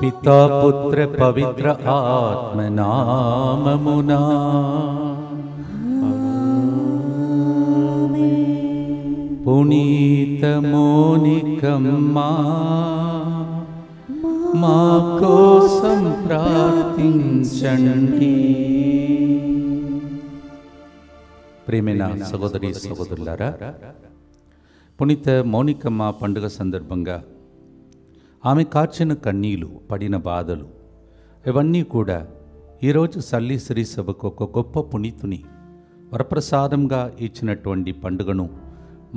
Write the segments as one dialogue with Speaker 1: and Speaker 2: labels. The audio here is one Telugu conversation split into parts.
Speaker 1: పితా పుత్ర పవిత్ర ఆత్మ నామమునా పునీత మోనికమ్మా మా కోసం ప్రార్థించండి. ప్రియమైన సహోదరి సహోదరులారా, పునీత మోనికమ్మ పండుగ సందర్భంగా ఆమె కార్చిన కన్నీలు, పడిన బాధలు ఇవన్నీ కూడా ఈరోజు సల్లి శ్రీ సభకు ఒక గొప్ప పునీతుని వరప్రసాదంగా ఇచ్చినటువంటి పండుగను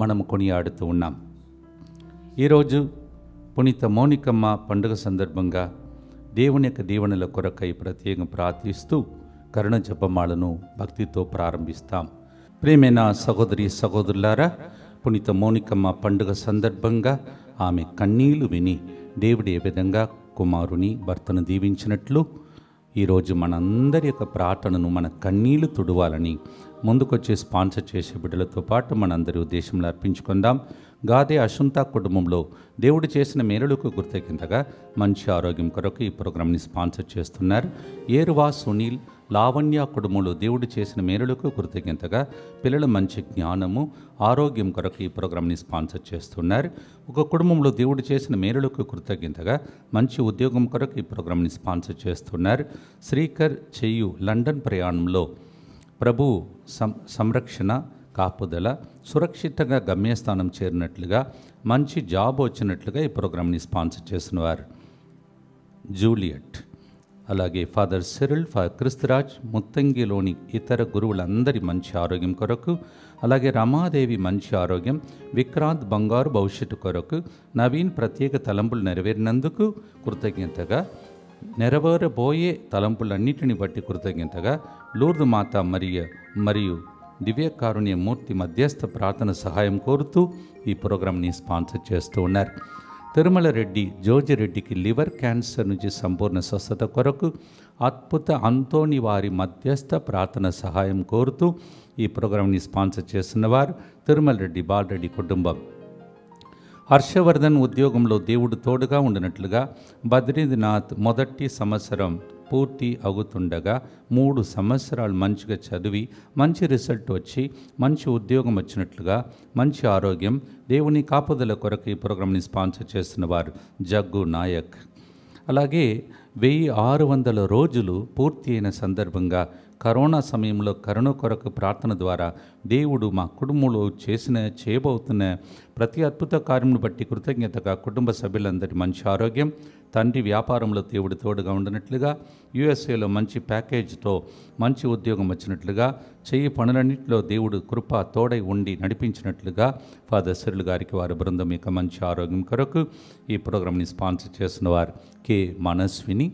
Speaker 1: మనము కొనియాడుతూ ఉన్నాం. ఈరోజు పునీత మోనికమ్మ పండుగ సందర్భంగా దేవుని యొక్క దీవెనల కొరకై ప్రత్యేకంగా ప్రార్థిస్తూ కరుణ జపమాలను భక్తితో ప్రారంభిస్తాం. ప్రియమైన సహోదరి సహోదరులారా, పునీత మోనికమ్మ పండుగ సందర్భంగా ఆమె కన్నీళ్లు విని దేవుడు ఏ విధంగా కుమారుని భర్తను దీవించినట్లు ఈరోజు మనందరి యొక్క ప్రార్థనను, మన కన్నీళ్లు తుడవాలని ముందుకొచ్చే స్పాన్సర్ చేసే బిడ్డలతో పాటు మనందరి ఉద్దేశంలో అర్పించుకుందాం. గాదే అశుంత కుటుంబంలో దేవుడు చేసిన మేలులకు గుర్తెకింతగా మంచి ఆరోగ్యం కొరకు ఈ ప్రోగ్రాంని స్పాన్సర్ చేస్తున్నారు. ఏరువా సునీల్, లావణ్య కుటుంబంలో దేవుడు చేసిన మేలులకు గుర్తెకింతగా పిల్లల మంచి జ్ఞానము, ఆరోగ్యం కొరకు ఈ ప్రోగ్రాంని స్పాన్సర్ చేస్తున్నారు. ఒక కుటుంబంలో దేవుడు చేసిన మేలులకు కృతజ్ఞతగా మంచి ఉద్యోగం కొరకు ఈ ప్రోగ్రాంని స్పాన్సర్ చేస్తున్నారు. శ్రీకర్ చెయ్యు లండన్ ప్రయాణంలో ప్రభు సంరక్షణ, కాపుదల, సురక్షితంగా గమ్యస్థానం చేరినట్లుగా మంచి జాబ్ వచ్చినట్లుగా ఈ ప్రోగ్రాంని స్పాన్సర్ చేసినవారు జూలియట్. అలాగే ఫాదర్ సిరిల్, క్రిస్తురాజ్, ముత్తంగిలోని ఇతర గురువులందరి మంచి ఆరోగ్యం కొరకు, అలాగే రమాదేవి మంచి ఆరోగ్యం, విక్రాంత్ బంగారు భవిష్యత్తు కొరకు, నవీన్ ప్రత్యేక తలంపులు నెరవేరినందుకు కృతజ్ఞతగా, నెరవేరబోయే తలంపులన్నిటిని బట్టి కృతజ్ఞతగా, లూర్దు మాత మరియు దివ్యకారుణ్య మూర్తి మధ్యస్థ ప్రార్థన సహాయం కోరుతూ ఈ ప్రోగ్రాంని స్పాన్సర్ చేస్తూ ఉన్నారు. తిరుమల రెడ్డి జోజిరెడ్డికి లివర్ క్యాన్సర్ నుంచి సంపూర్ణ స్వస్థత కొరకు అద్భుత అంతోని వారి మధ్యస్థ ప్రార్థన సహాయం కోరుతూ ఈ ప్రోగ్రాంని స్పాన్సర్ చేస్తున్నవారు తిరుమల రెడ్డి బాలరెడ్డి కుటుంబం. హర్షవర్ధన్ ఉద్యోగంలో దేవుడు తోడుగా ఉండినట్లుగా బద్రీనాథ్ మొదటి సంవత్సరం పూర్తి అవుతుండగా 3 సంవత్సరాలు మంచిగా చదివి మంచి రిజల్ట్ వచ్చి మంచి ఉద్యోగం వచ్చినట్లుగా, మంచి ఆరోగ్యం, దేవుని కాపుదల కొరకు ఈ ప్రోగ్రాంని స్పాన్సర్ చేస్తున్న వారు జగ్గు నాయక్. అలాగే 1600 రోజులు పూర్తి అయిన సందర్భంగా కరోనా సమయంలో కరుణ కొరకు ప్రార్థన ద్వారా దేవుడు మా కుటుంబంలో చేయబోతున్న ప్రతి అద్భుత కార్యమును బట్టి కృతజ్ఞతగా కుటుంబ సభ్యులందరి మంచి ఆరోగ్యం, తండ్రి వ్యాపారంలో దేవుడు తోడుగా ఉండినట్లుగా, యుఎస్ఏలో మంచి ప్యాకేజ్తో మంచి ఉద్యోగం వచ్చినట్లుగా, చెయ్యి పనులన్నింటిలో దేవుడు కృప తోడై ఉండి నడిపించినట్లుగా ఫాదర్ సిరిల్ గారికి వారి బృందం యొక్క మంచి ఆరోగ్యం కొరకు ఈ ప్రోగ్రాంని స్పాన్సర్ చేసిన వారు కె మనస్విని.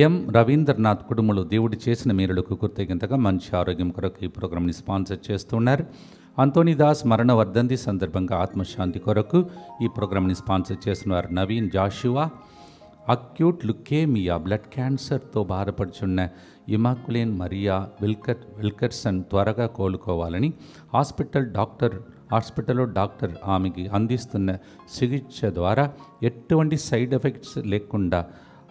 Speaker 1: ఎం రవీంద్రనాథ్ కుటుంబంలో దేవుడు చేసిన మేలులకు కృతజ్ఞతగా మంచి ఆరోగ్యం కొరకు ఈ ప్రోగ్రాంని స్పాన్సర్ చేస్తున్నారు. అంతోనిదాస్ మరణ వర్ధంతి సందర్భంగా ఆత్మశాంతి కొరకు ఈ ప్రోగ్రాంని స్పాన్సర్ చేస్తున్నారు Naveen Joshua. Acute leukaemia blood క్యాన్సర్తో బాధపడుచున్న ఇమాకులేన్ మరియా విల్కర్సన్ త్వరగా కోలుకోవాలని హాస్పిటల్లో డాక్టర్ ఆమెకి అందిస్తున్న చికిత్స ద్వారా ఎటువంటి సైడ్ ఎఫెక్ట్స్ లేకుండా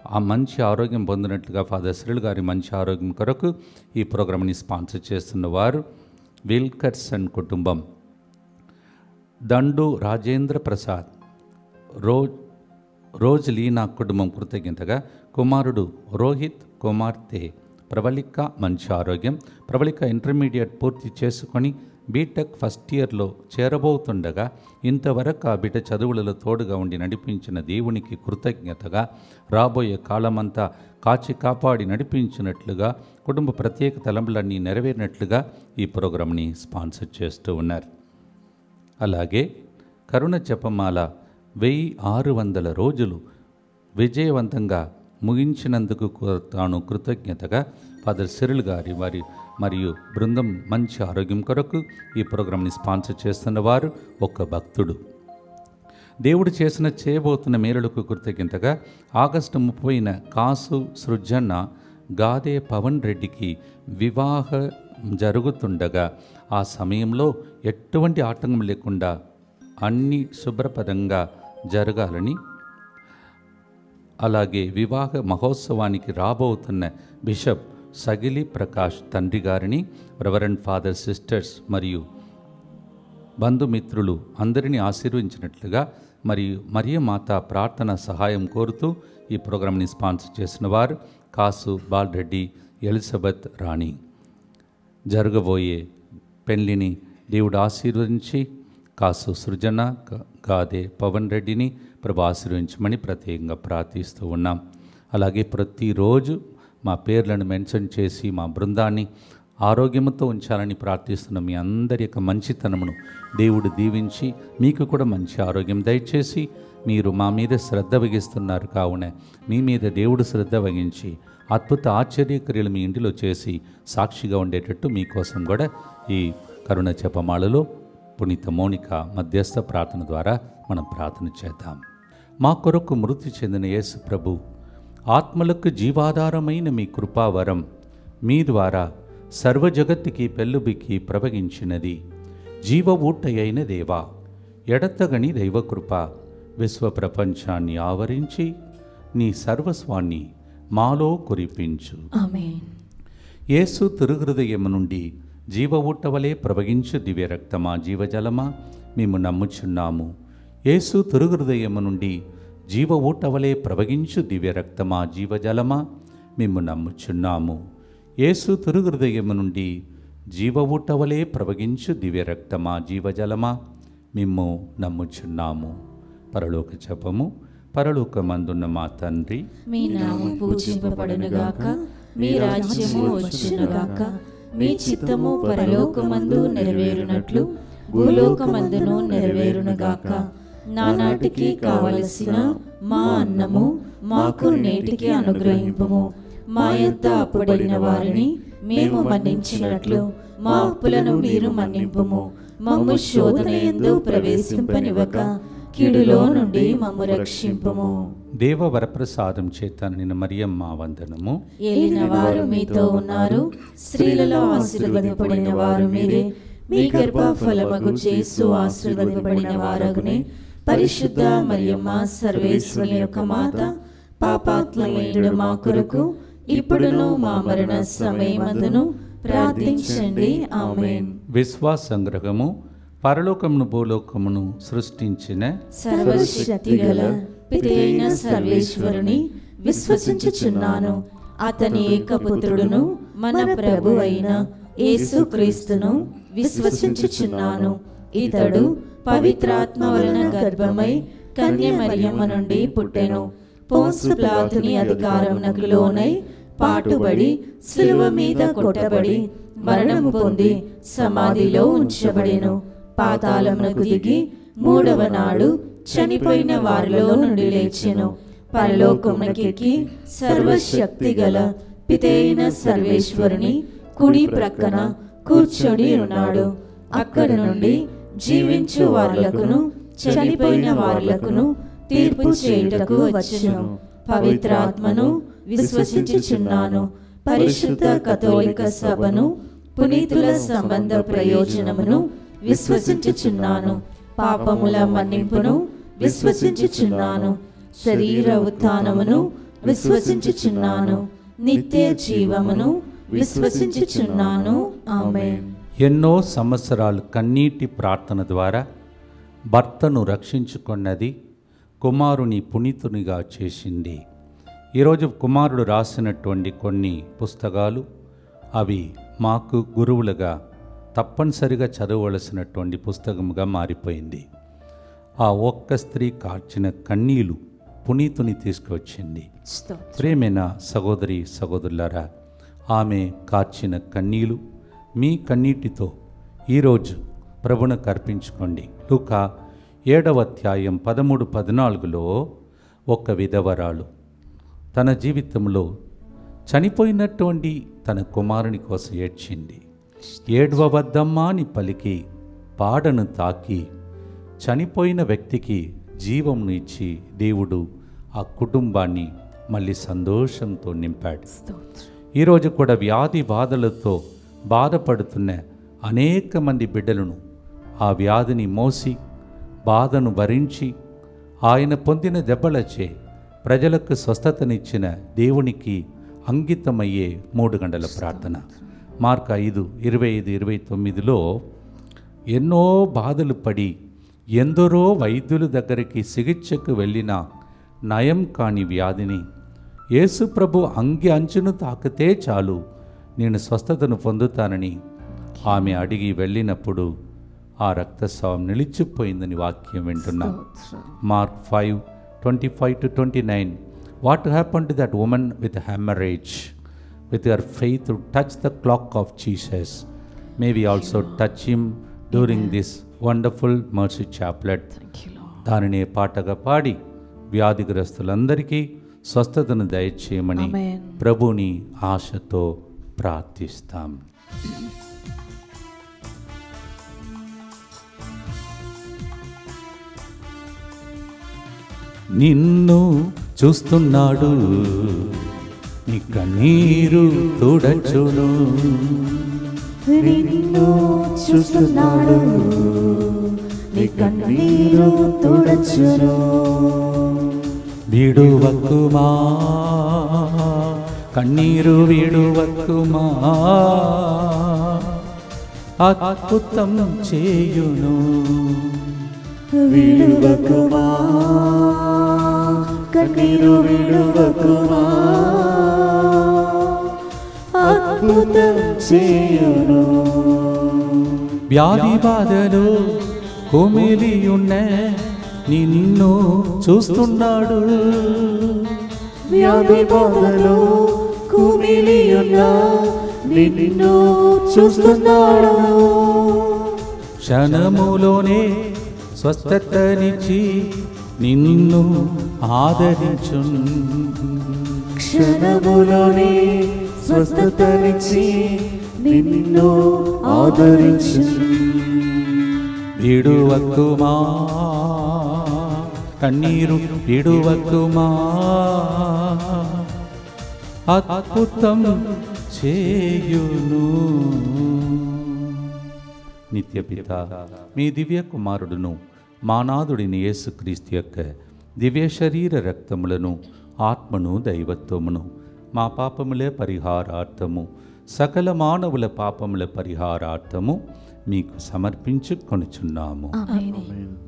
Speaker 1: ఆ మంచి ఆరోగ్యం పొందినట్లుగా ఫాదర్ సిరిల్ గారి మంచి ఆరోగ్యం కొరకు ఈ ప్రోగ్రాంని స్పాన్సర్ చేస్తున్న వారు విల్కర్సన్ కుటుంబం. దండు రాజేంద్ర ప్రసాద్, రోజలీనా కుటుంబం కృతజ్ఞతగా కుమారుడు రోహిత్, కుమార్తె ప్రవళిక మంచి ఆరోగ్యం, ప్రవళిక ఇంటర్మీడియట్ పూర్తి చేసుకొని బీటెక్ ఫస్ట్ ఇయర్లో చేరబోతుండగా ఇంతవరకు ఆ బిడ్డ చదువులలో తోడుగా ఉండి నడిపించిన దేవునికి కృతజ్ఞతగా రాబోయే కాలమంతా కాచి కాపాడి నడిపించినట్లుగా కుటుంబ ప్రత్యేక తలంపులన్నీ నెరవేరినట్లుగా ఈ ప్రోగ్రాంని స్పాన్సర్ చేస్తూ ఉన్నారు. అలాగే కరుణ జపమాల 1600 రోజులు విజయవంతంగా ముగించినందుకు తాను కృతజ్ఞతగా ఫాదర్ సిరిల్ గారి మరియు బృందం మంచి ఆరోగ్యం కొరకు ఈ ప్రోగ్రాంని స్పాన్సర్ చేస్తున్న వారు ఒక భక్తుడు. దేవుడు చేయబోతున్న మేలులకు కృతజ్ఞతగా ఆగస్టు 30న కాసు సృజన గాదే పవన్ రెడ్డికి వివాహం జరుగుతుండగా ఆ సమయంలో ఎటువంటి ఆటంకం లేకుండా అన్ని శుభ్రపదంగా జరగాలని అలాగే వివాహ మహోత్సవానికి రాబోతున్న బిషప్ సగిలి ప్రకాష్ తండ్రి గారిని, రెవరెండ్ ఫాదర్, సిస్టర్స్ మరియు బంధుమిత్రులు అందరినీ ఆశీర్వదించినట్లుగా మరియు మరియమాత ప్రార్థన సహాయం కోరుతూ ఈ ప్రోగ్రాంని స్పాన్సర్ చేసిన వారు కాసు బాలరెడ్డి, ఎలిజబెత్ రాణి. జరగబోయే పెళ్లిని దేవుడు ఆశీర్వదించి కాసు సృజన, గాదే పవన్ రెడ్డిని ప్రభు ఆశీర్వదించమని ప్రత్యేకంగా ప్రార్థిస్తూ ఉన్నాం. అలాగే ప్రతిరోజు మా పేర్లను మెన్షన్ చేసి మా బృందాన్ని ఆరోగ్యంతో ఉంచాలని ప్రార్థిస్తున్న మీ అందరి యొక్క మంచితనమును దేవుడు దీవించి మీకు కూడా మంచి ఆరోగ్యం దయచేసి, మీరు మా మీద శ్రద్ధ వహిస్తున్నారు కావున మీ మీద దేవుడు శ్రద్ధ వహించి అద్భుత ఆశ్చర్యక్రియలు మీ ఇంటిలో చేసి సాక్షిగా ఉండేటట్టు మీకోసం కూడా ఈ కరుణ జపమాలలో పునీత మోనిక మధ్యస్థ ప్రార్థన ద్వారా మనం ప్రార్థన చేద్దాం. మా కొరకు మృతి చెందిన యేసు ప్రభు ఆత్మలకు జీవాధారమైన మీ కృపావరం మీ ద్వారా సర్వజగత్తుకి పెళ్ళుబికి ప్రవహించినది. జీవ ఊటయైన దేవా, ఎడతగని దైవకృప విశ్వ ప్రపంచాన్ని ఆవరించి నీ సర్వస్వాన్ని మాలో కురిపించు.
Speaker 2: ఆమేన్.
Speaker 1: యేసు తిరుహృదయము నుండి జీవ ఊటవలే ప్రవహించు దివ్య రక్తమా, జీవజలమా మేము నమ్ముచున్నాము. యేసు తిరుహృదయము నుండి జీవ ఊటవలే ప్రవహించు దివ్య రక్తమా, జీవజలమా మేము నమ్ముచున్నాము. యేసు తిరుహృదయము నుండి జీవ ఊటవలే ప్రవహించు దివ్య రక్తమా, జీవజలమా మేము నమ్ముచున్నాము. పరలోక జపము. పరలోకమందున్న మా తండ్రి,
Speaker 2: మీ నామము పూజింపబడునుగాక, మీ రాజ్యము వచ్చునుగాక, మీ చిత్తము పరలోకమందు నెరవేరునట్లు భూలోకమందును నెరవేరునుగాక. నానాటికి కావలసిన మా అన్నము మాకు నేటికి అనుగ్రహింపుము. మా యొద్ద అప్పుడైన వారిని మేము మన్నించినట్లు మా అప్పులను మీరు మన్నింపుము. మమ్ము శోధన యందు ప్రవేశింపనివ్వక కీడులో నుండి మమ్ము రక్షింపుము.
Speaker 1: దేవ వరప్రసాదం చేత నిన్న మరియమ్మ వందనము.
Speaker 2: ఏలిన వారు మీతో ఉన్నారు, స్త్రీలలో ఆశీర్వదింపబడిన వారు మీరే. మీ గర్భఫలమగు యేసు ఆశీర్వదింపబడిన వారగునే. పరిశుద్ధ మరియమ్మ సర్వేశ్వరి యొక్క మాత, పాపాత్ములైన మా కొరకు ఇప్పుడును మా మరణ సమయమందును ప్రార్థించండి. ఆమేన్.
Speaker 1: విశ్వాస సంగ్రహము. పరలోకమును భూలోకమును సృష్టించిన
Speaker 2: సర్వశక్తిగల పితైన సర్వేశ్వరుని విశ్వసించుచున్నాను. అతని ఏకపుత్రుడును మన ప్రభు అయిన యేసుక్రీస్తును విశ్వసించుచున్నాను. ఇతడు పవిత్రాత్మ వలన గర్భమై కన్య మరియమ్మ నుండి పుట్టెను. పోన్సు పిలాతుని అధికారమునకు లోనై పాటుబడి సిలువ మీద కొట్టబడి మరణము పొంది సమాధిలో ఉంచబడెను. పాతాళమునకు దిగి మూడవ నాడు చనిపోయిన వారిలో నుండి లేచెను. పరలోకమునకెక్కి సర్వశక్తి గల పితైన సర్వేశ్వరుని కుడి ప్రక్కన కూర్చొని ఉన్నాడు. అక్కడి నుండి జీవించు వారులకును చనిపోయిన వారులకును తీర్పు చేయుటకు వచ్చెను. పవిత్రాత్మను విశ్వసించుచున్నాను. పరిశుద్ధ కథోలిక సభను, పునీతుల సంబంధ ప్రయోజనమును విశ్వసించుచున్నాను. పాపముల మన్నింపును విశ్వసించుచున్నాను. శరీర ఉత్థానమును విశ్వసించుచున్నాను. నిత్య జీవమును విశ్వసించుచున్నాను. ఆమేన్.
Speaker 1: ఎన్నో సంవత్సరాలు కన్నీటి ప్రార్థన ద్వారా భర్తను రక్షించుకున్నది కుమారుని పునీతునిగా చేసింది. ఈరోజు కుమారుడు రాసినటువంటి కొన్ని పుస్తకాలు అవి మాకు గురువులుగా తప్పనిసరిగా చదవవలసినటువంటి పుస్తకముగా మారిపోయింది. ఆ ఒక్క స్త్రీ కార్చిన కన్నీలు పునీతుని తీసుకువచ్చింది. ప్రేమైన సహోదరి సహోదరులారా, ఆమె కార్చిన కన్నీలు మీ కన్నీటితో ఈరోజు ప్రభునకు అర్పించుకోండి. లూకా 7వ అధ్యాయం 13-14లో ఒక విధవరాలు తన జీవితంలో చనిపోయినటువంటి తన కుమారుని కోసం ఏడ్చింది. ఏడ్వవద్దమ్మా అని పలికి పాడను తాకి చనిపోయిన వ్యక్తికి జీవంను ఇచ్చి దేవుడు ఆ కుటుంబాన్ని మళ్ళీ సంతోషంతో నింపాడు. ఈరోజు కూడా వ్యాధి బాధలతో బాధపడుతున్న అనేక మంది బిడ్డలను ఆ వ్యాధిని మోసి బాధను భరించి ఆయన పొందిన దెబ్బలచే ప్రజలకు స్వస్థతనిచ్చిన దేవునికి అంకితమయ్యే 3 గంటల ప్రార్థన. మార్కు 5:25-29లో ఎన్నో బాధలు పడి ఎందరో వైద్యుల దగ్గరికి చికిత్సకు వెళ్ళిన నయం కాని వ్యాధిని యేసు ప్రభు అంగి అంచును తాకితే చాలు నేను స్వస్థతను పొందుతానని ఆమె అడిగి వెళ్ళినప్పుడు ఆ రక్తస్రావం నిలిచిపోయిందని వాక్యం వింటున్నాం. Mark 5:25-29. What happened to that woman with hemorrhage? With her faith to touch the clock of Jesus. May we also touch him during this wonderful mercy chaplet. దానినే పాటగా పాడి వ్యాధిగ్రస్తులందరికీ స్వస్థతను దయచేయమని ప్రభుని ఆశతో ప్రార్థిస్తాం. నిన్ను చూస్తున్నాడు, నీ కన్నీరు తుడచును.
Speaker 2: నిన్ను చూస్తున్నాడు, నీ కన్నీరు తుడచును.
Speaker 1: విడువక్కుమా కన్నీరు విడువక్కుమా, అద్భుతం చేయును.
Speaker 2: విడువక్కుమా కన్నీరు విడువక్కుమా, అద్భుతం చేయును.
Speaker 1: వ్యాధి బాధలు కుమిలియున్న నిన్ను చూస్తున్నాడు.
Speaker 2: వ్యాధి బాధలు కుమిలియున్న నిన్ను చూస్తున్నాడు.
Speaker 1: క్షణములోనే స్వస్థతనిచ్చి నిన్ను ఆదరించు.
Speaker 2: క్షణములోనే స్వస్థతనిచ్చి నిన్ను ఆదరించు.
Speaker 1: విడువక్కుమా కన్నీరు విడువక్కుమా, అద్భుతం చేయును. నిత్యపిత మీ దివ్య కుమారుడును మానాథుడిని యేసుక్రీస్తు యొక్క దివ్య శరీర రక్తములను ఆత్మను దైవత్వమును మా పాపముల పరిహారార్థము సకల మానవుల పాపముల పరిహారార్థము మీకు సమర్పించుకొనుచున్నాము.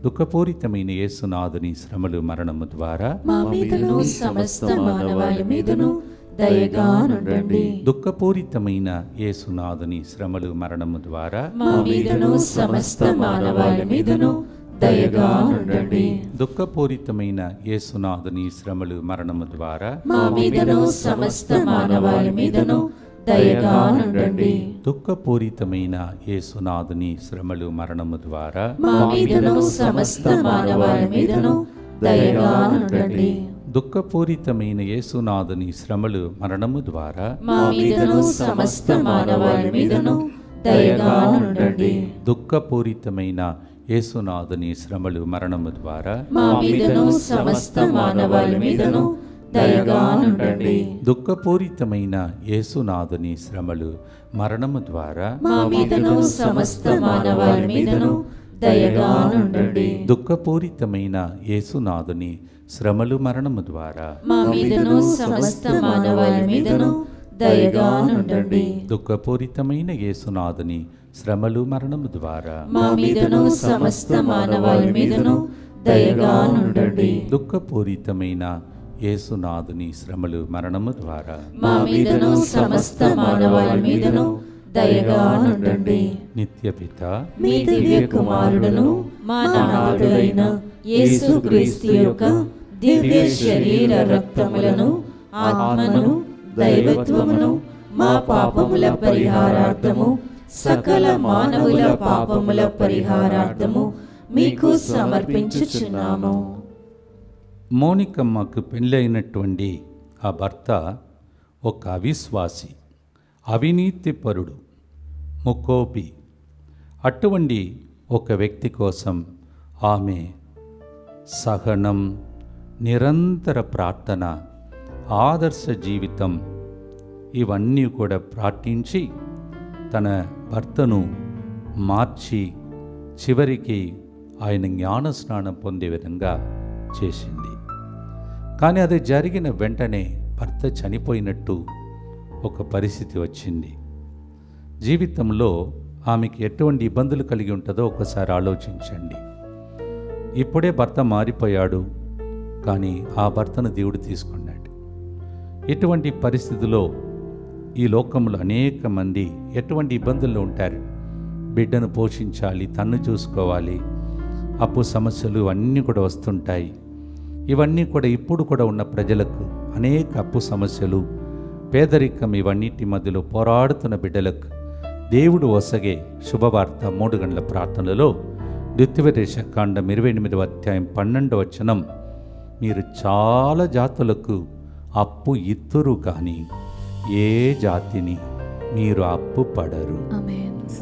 Speaker 1: దుఃఖపూరితమైన యేసునాథుని శ్రమలు మరణము ద్వారా
Speaker 2: మా మీదను సమస్త మానవాళి మీదను దయగా నుండండి.
Speaker 1: దుఃఖపూరితమైన యేసునాథుని శ్రమలు మరణము ద్వారా
Speaker 2: మా మీదను సమస్త మానవాళి మీదను దయగా నుండండి.
Speaker 1: దుఃఖపూరితమైన యేసునాథుని శ్రమలు మరణము ద్వారా
Speaker 2: మా మీదను సమస్త మానవాళి మీదను దయగా నుండండి.
Speaker 1: దుఃఖపూరితమైన యేసునాథుని శ్రమలు మరణము ద్వారా
Speaker 2: మా మీదను సమస్త మానవాళి మీదను దయగా నుండండి.
Speaker 1: దుఃఖపూరితమైన యేసునాథుని శ్రమలు మరణము ద్వారా
Speaker 2: మా మీదను సమస్త మానవాళి మీదను దయగా నుండండి.
Speaker 1: దుఃఖపూరితమైన యేసునాథుని శ్రమలు మరణము ద్వారా
Speaker 2: మా మీదను సమస్త మానవాళి మీదను దయగా నుండండి.
Speaker 1: దుఃఖపూరితమైన యేసునాథుని శ్రమలు మరణము ద్వారా
Speaker 2: మా మీదను సమస్త మానవాళి మీదను దయగా నుండండి.
Speaker 1: దుఃఖపూరితమైన యేసునాథుని శ్రమలు మరణము ద్వారా
Speaker 2: మా మీదను సమస్త మానవాళి మీదను దయగా నుండండి.
Speaker 1: దుఃఖపూరితమైన యేసునాథుని శ్రమలు మరణము ద్వారా
Speaker 2: మా మీదను సమస్త మానవాళి మీదను దయగా నుండండి.
Speaker 1: దుఃఖపూరితమైన యేసునాథుని శ్రమలు మరణము ద్వారా
Speaker 2: మా మీదను సమస్త మానవాళి మీదను దయగా నుండండి.
Speaker 1: నిత్యపిత
Speaker 2: మీ దివ్య కుమారుడును మా నాథుడైన యేసుక్రీస్తు యొక్క దివ్య శరీర రక్తములను ఆత్మను దైవత్వమును మా పాపముల పరిహారార్థము సకల మానవుల పాపముల పరిహారార్థము మీకు సమర్పించుచున్నాము.
Speaker 1: మౌనికమ్మకు పెళ్ళైనటువంటి ఆ భర్త ఒక అవిశ్వాసి, అవినీతిపరుడు, ముకోపి. అటువంటి ఒక వ్యక్తి కోసం ఆమె సహనం, నిరంతర ప్రార్థన, ఆదర్శ జీవితం ఇవన్నీ కూడా పాటించి తన భర్తను మార్చి చివరికి ఆయన జ్ఞానస్నానం పొందే విధంగా చేసింది. కానీ అది జరిగిన వెంటనే భర్త చనిపోయినట్టు ఒక పరిస్థితి వచ్చింది. జీవితంలో ఆమెకి ఎటువంటి ఇబ్బందులు కలిగి ఉంటుందో ఒకసారి ఆలోచించండి. ఇప్పుడే భర్త మారిపోయాడు, కానీ ఆ భర్తను దేవుడు తీసుకున్నాడు. ఇటువంటి పరిస్థితిలో ఈ లోకంలో అనేక మంది ఎటువంటి ఇబ్బందుల్లో ఉంటారు. బిడ్డను పోషించాలి, తన్ను చూసుకోవాలి, అప్పు సమస్యలు అన్నీ కూడా వస్తుంటాయి. ఇవన్నీ కూడా ఇప్పుడు కూడా ఉన్న ప్రజలకు అనేక అప్పు సమస్యలు, పేదరికం, ఇవన్నిటి మధ్యలో పోరాడుతున్న బిడ్డలకు దేవుడు ఒసగే శుభవార్త 3 గంటల ప్రార్థనలో ద్వితీయోపదేశకాండం 28వ అధ్యాయం 12వ వచనం, మీరు చాలా జాతులకు అప్పు ఇత్తురు కానీ ఏ జాతిని మీరు అప్పు పడరు.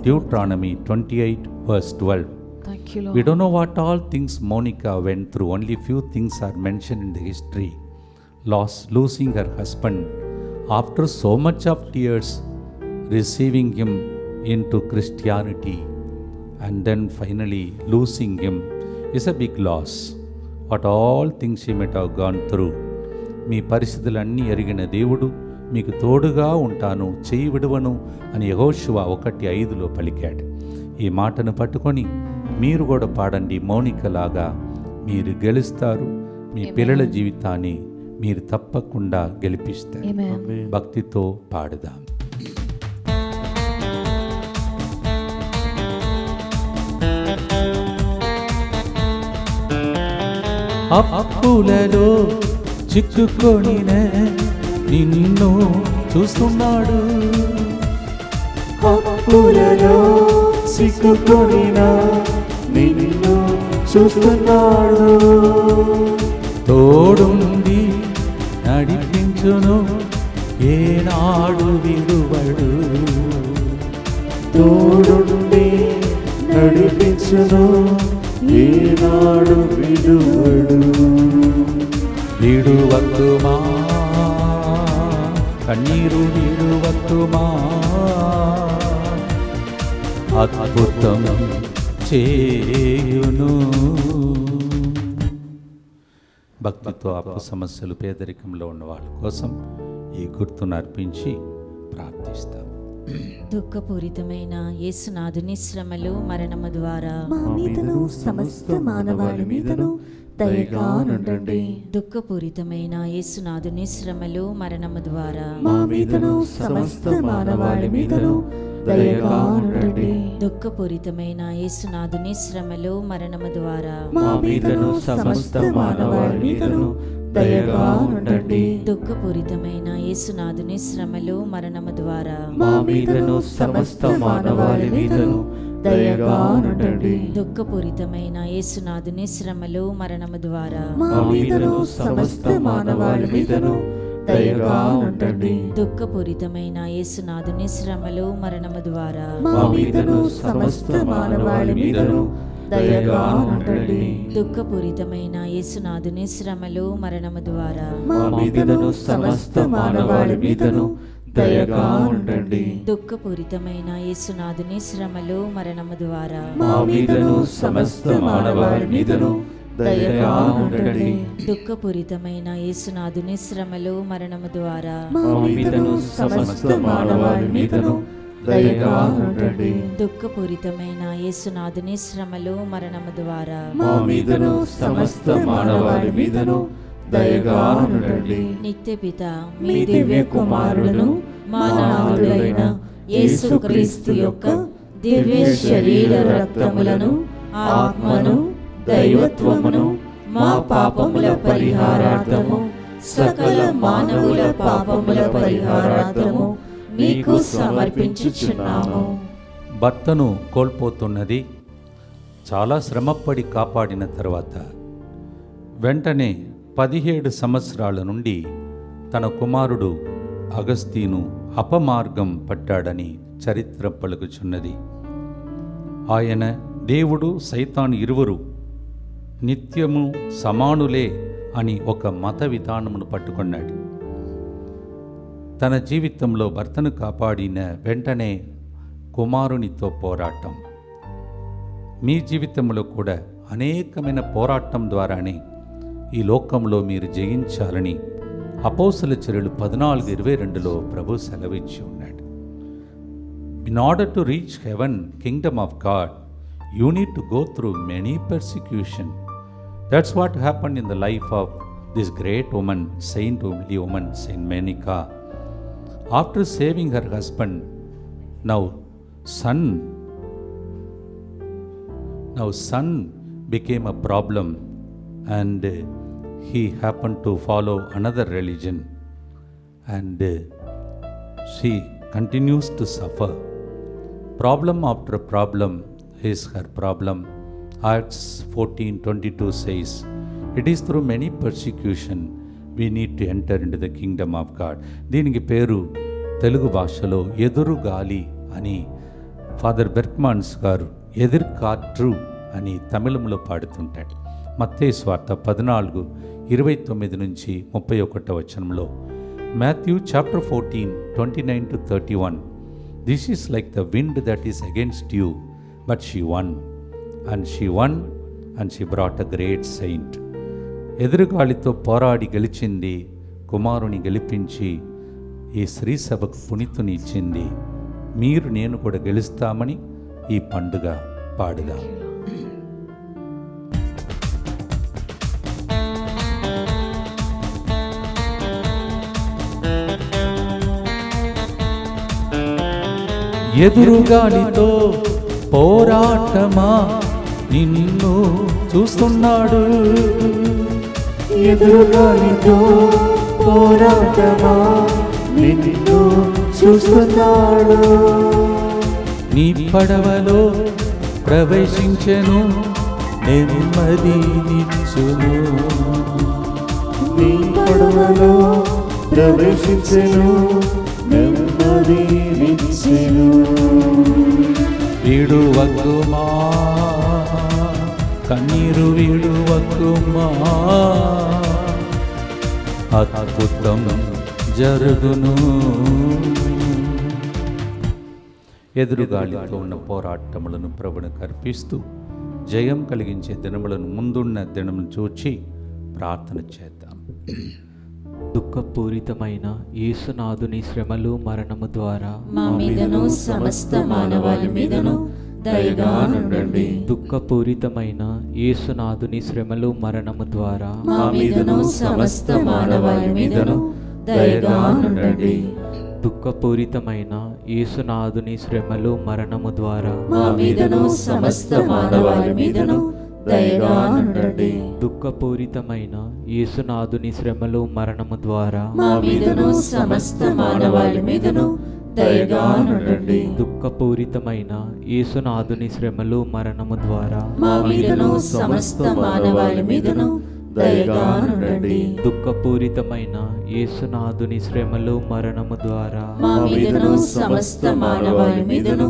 Speaker 1: Deuteronomy 28:12.
Speaker 2: Thank you, Lord.
Speaker 1: We don't know what all things Monica went through. Only few things are mentioned in the history. Losing her husband after so much of tears, receiving him into Christianity, and then finally losing him is a big loss. What all things she might have gone through. మీ పరిస్థితులన్నీ ఎరిగిన దేవుడు మీకు తోడుగా ఉంటాను, చేయి విడువను అని యెహోషువ 1:5 పలికాడు. ఈ మాటను పట్టుకొని మీరు కూడా పాడండి. మౌనికలాగా మీరు గెలుస్తారు. మీ పిల్లల జీవితాన్ని మీరు తప్పకుండా గెలిపిస్తారు. భక్తితో పాడుదాం. అప్పులలో చిక్కుకొనిన నిన్ను చూస్తున్నాడు.
Speaker 3: అప్పులలో చిక్కుకొనిన నిన్ను చూస్తున్నాడు.
Speaker 1: తోడుండి నడిపించును, ఏనాడు విడువడు.
Speaker 3: తోడుండి నడిపించును, ఏనాడు విడువడు.
Speaker 1: విడువక్కుమా కన్నీరు విడువక్కుమా, అద్భుతం చేయును. భక్తితో అప్పు సమస్యలు, పేదరికంలో ఉన్న వాళ్ళ కోసం ఈ గుర్తును అర్పించి ప్రార్థిస్తాం.
Speaker 2: దుఃఖపూరితమైన యేసునాథుని శ్రమలు, మరణము ద్వారా
Speaker 3: మా మీదను సమస్త మానవాళి మీదను దయగా నుండండి.
Speaker 2: దుఃఖపూరితమైన యేసునాథుని శ్రమలు, మరణము ద్వారా
Speaker 3: మా మీదను సమస్త మానవాళి మీదను దయగా నుండండి.
Speaker 2: దుఃఖపూరితమైన యేసునాథుని శ్రమలు, మరణము ద్వారా
Speaker 3: మా మీదను సమస్త మానవాళి మీదను దయగా నుండండి.
Speaker 2: దుఃఖపూరితమైన యేసునాథుని శ్రమలు, మరణము ద్వారా
Speaker 3: మా మీదను సమస్త మానవాళి మీదను దయగా నుండండి.
Speaker 2: దుఃఖపూరితమైన యేసునాథుని శ్రమలు, మరణము ద్వారా
Speaker 3: మా మీదను సమస్త మానవాళి మీదను దయగా నుండండి.
Speaker 2: దుఃఖపూరితమైన యేసునాథుని శ్రమలు, మరణము ద్వారా
Speaker 3: మా మీదను సమస్త మానవాళి మీదను దయగా ఉండండి.
Speaker 2: దుఃఖపూరితమైన యేసునాథుని శ్రమలు, మరణము ద్వారా
Speaker 3: మా మీదను సమస్త మానవాళి మీదను దయగా ఉండండి.
Speaker 2: దుఃఖపూరితమైన యేసునాథుని శ్రమలు, మరణము ద్వారా
Speaker 3: మా మీదను సమస్త మానవాళి మీదను దయగా ఉండండి.
Speaker 2: దుఃఖపూరితమైన యేసునాథుని శ్రమలు, మరణము ద్వారా
Speaker 3: మా మీదను సమస్త మానవాళి మీదను దయగా ఉండండి.
Speaker 2: దుఃఖపూరితమైన యేసునాథుని శ్రమలు, మరణము ద్వారా
Speaker 3: మా మీదను సమస్త మానవాళి మీదను దయగా ఉండండి.
Speaker 2: నిత్యపిత
Speaker 3: మీ దివ్య కుమారులను
Speaker 2: మా నాథుడైన యేసుక్రీస్తు యొక్క దివ్య శరీర రక్తములను, ఆత్మను, దైవత్వమును మా పాపముల పరిహారార్థము, సకల మానవుల పాపముల పరిహారార్థము మీకు సమర్పించుచున్నాము.
Speaker 1: భర్తను కోల్పోతున్నది. చాలా శ్రమపడి కాపాడిన తర్వాత వెంటనే 17 సంవత్సరాల నుండి తన కుమారుడు అగస్తీను అపమార్గం పట్టాడని చరిత్ర పలుకుచున్నది. ఆయన, దేవుడు, సైతాను ఇరువురు నిత్యము సమానులే అని ఒక మత విధానమును పట్టుకున్నాడు. తన జీవితంలో భర్తను కాపాడిన వెంటనే కుమారునితో పోరాటం. మీ జీవితంలో కూడా అనేకమైన పోరాటం ద్వారానే ఈ లోకంలో మీరు జయించాలని అపోస్తల చర్యలు 14:22లో ప్రభు సెలవిచ్చి ఉన్నాడు. In order to reach heaven, Kingdom of God, you need to go through many persecution. That's what happened in the life of this great women, Saint woman, Saint Monica. After saving her husband, now son became a problem, and he happened to follow another religion, and she continues to suffer. Problem after problem is her problem. Acts 14:22 says, it is through many persecution we need to enter into the kingdom of God. దీనికి పేరు తెలుగు భాషలో ఎదురు గాలి అని ఫాదర్ బెర్క్మాన్స్ గారు ఎదుర్కాట్రు అని తమిళంలో పాడుతుంటాడు. మత్తయి సువార్త 14:29-31 Matthew chapter 14:29-31 this is like the wind that is against you but she won and she brought a great saint. ఎదురుగాలితో పోరాడి గెలిచింది, కుమారుని గెలిపించి ఈ శ్రీ సభకు పునీతుని ఇచ్చింది. మీరు నేను కూడా గెలుస్తామని ఈ పండుగ పాడుదాం. ఎదురుగాలితో పోరాటమా నిన్ను చూస్తున్నాడు,
Speaker 3: ఎదురుగాలితో పోరాటమా నిన్ను చూస్తున్నాడు.
Speaker 1: నీ పడవలో ప్రవేశించెను నెమ్మదినిచ్చును,
Speaker 3: నీ పడవలో ప్రవేశించెను నెమ్మదినిచ్చెను.
Speaker 1: విడువకుమా కన్నీరు విడువకుమా, అద్భుతం జరుగును. ఎదురుగాలితో ఉన్న పోరాటములను ప్రభువునికి అర్పిస్తూ జయం కలిగించే దినములను ముందున్న దినమును చూచి ప్రార్థన చేద్దాం.
Speaker 4: దుఃఖపూరితమైన యేసునాథుని శ్రమలు మరణము ద్వారా
Speaker 2: మా మీదను సమస్త మానవాళి మీదను దయగా నుండండి.
Speaker 4: దుఃఖపూరితమైన యేసునాథుని శ్రమలు మరణము ద్వారా
Speaker 2: మా మీదను సమస్త మానవాళి మీదను దయగా నుండండి.
Speaker 4: దుఃఖపూరితమైన యేసునాథుని శ్రమలు మరణము ద్వారా
Speaker 2: మా మీదను సమస్త మానవాళి మీదను దయగా నుండండి.
Speaker 4: దుఃఖపూరితమైన యేసునాథుని శ్రమలు మరణము ద్వారా
Speaker 2: మా మీదను సమస్త మానవాళి మీదను దయగా నుండండి.
Speaker 4: దుఃఖపూరితమైన యేసునాథుని శ్రమలు మరణము ద్వారా
Speaker 2: మా మీదను సమస్త మానవాళి మీదను దయగా నుండండి.
Speaker 4: దుఃఖపూరితమైన యేసునాథుని శ్రమలు మరణము ద్వారా
Speaker 2: మా మీదను సమస్త మానవాళి మీదను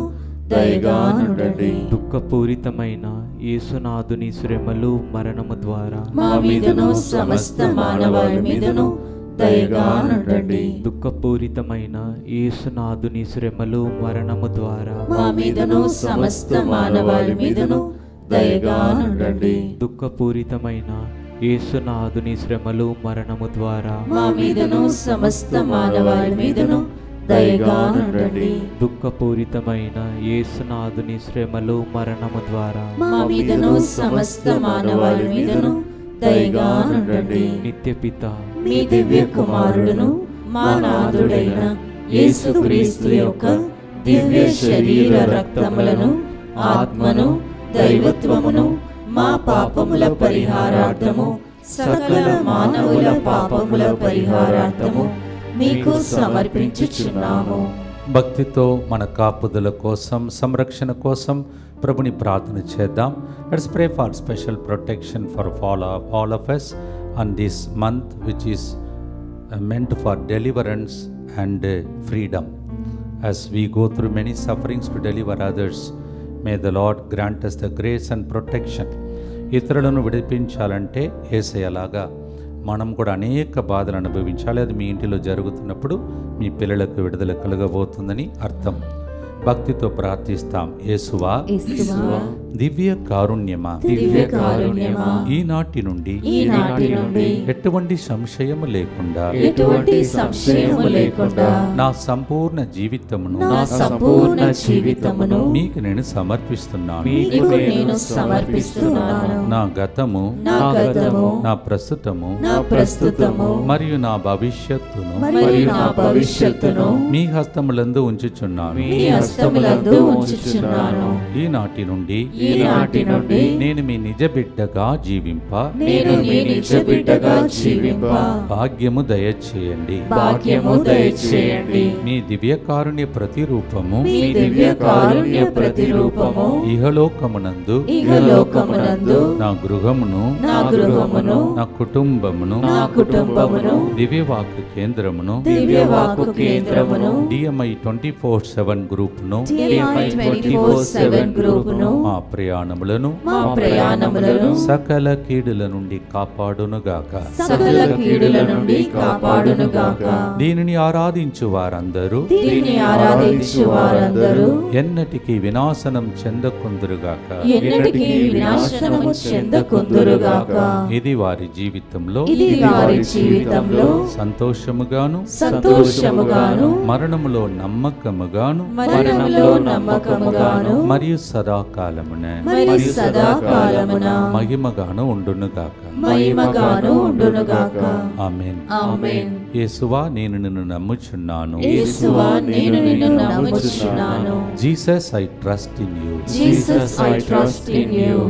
Speaker 2: దయగా నుండండి.
Speaker 4: దుఃఖపూరితమైన యేసునాథుని శ్రమలు మరణము ద్వారా
Speaker 2: మా మీదను సమస్త మానవాళి మీదను దయగా నుండండి.
Speaker 4: దుఃఖపూరితమైన యేసునాథుని శ్రమలు మరణము ద్వారా
Speaker 2: మా మీదను సమస్త మానవాళి మీదను దయగా నుండండి.
Speaker 4: దుఃఖపూరితమైన యేసునాథుని శ్రమలు మరణము ద్వారా
Speaker 2: మా మీదను సమస్త మానవాళి మీదను దయగా నుండండి.
Speaker 4: దుఃఖపూరితమైన యేసునాథుని శ్రమలు మరణము ద్వారా
Speaker 2: మా మీదను సమస్త మానవాళి మీదను దయగా నుండండి.
Speaker 4: నిత్యపిత
Speaker 2: మీ దివ్య కుమారుడును మా నాథుడైన యేసుక్రీస్తు యొక్క దివ్య శరీర రక్తములను ఆత్మను దైవత్వమును మా పాపముల పరిహారార్థము సకల మానవుల పాపముల పరిహారార్థము మీకు సమర్పించుచున్నాము.
Speaker 1: భక్తితో మన కాపుదల కోసం, సంరక్షణ కోసం ప్రభుని ప్రార్థన చేద్దాం. Let's pray for special protection for all of us on this month which is meant for deliverance and freedom. As we go through many sufferings to deliver others, may the Lord grant us the grace and protection. ఇతరులను విడిపించాలంటే యేసయ్యలాగా మనం కూడా అనేక బాధలు అనుభవించాలి. అది మీ ఇంటిలో జరుగుతున్నప్పుడు మీ పిల్లలకు విడుదల కలగబోతుందని అర్థం. భక్తితో ప్రార్థిస్తాం. యేసువా దివ్య కారుణ్యమా,
Speaker 2: దివ్య కారుణ్యమా,
Speaker 1: ఈనాటి నుండి ఎటువంటి సంశయము లేకుండా నా సంపూర్ణ జీవితమును మీకు నేను సమర్పిస్తున్నాను. నా గతము, నా ప్రస్తుతము మరియు నా భవిష్యత్తును మీ హస్తములందు ఉంచుచున్నాను. ఈనాటి నుండి నేను మీ నిజ బిడ్డగా జీవింప భాగ్యము దయచేయండి. మీ దివ్య కారుణ్య ప్రతిరూపము ఇహలోకమునందు నా గృహమును, నా కుటుంబమును, దివ్యవాక్కు కేంద్రమును, DMI 24/7 గ్రూపును, మా ప్రయాణములను సకల కీడుల నుండి కాపాడునుగాక. దీనిని ఆరాధించు వారందరూ ఎన్నటికీ వినాశనం చెందకుందురుగాక. ఇది వారి జీవితంలో సంతోషముగాను మరణములో నమ్మకముగాను మరియు సదాకాలమున మహిమగాను ఉండునుగాక. ఆమేన్. యేసువా, నేను నిన్ను నమ్ముచున్నాను. Jesus, I trust in you.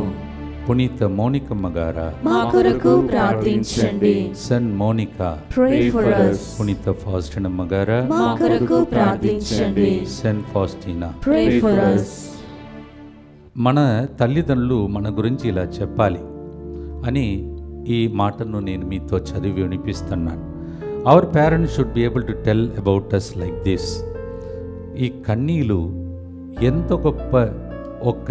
Speaker 1: పునీత మోనికమ్మ గారా,
Speaker 2: మా కొరకు ప్రార్థించండి.
Speaker 1: Saint Monica,
Speaker 2: Pray for us.
Speaker 1: పునీత ఫాస్టినమ్మ గారా,
Speaker 2: మా కొరకు ప్రార్థించండి.
Speaker 1: Saint Faustina.
Speaker 2: Pray for us.
Speaker 1: మన తల్లిదండ్రులు మన గురించి ఇలా చెప్పాలి అని ఈ మాటను నేను మీతో చదివి వినిపిస్తున్నాను. Our parents should be able to tell about us like this. ఈ కన్నీలు ఎంత గొప్ప ఒక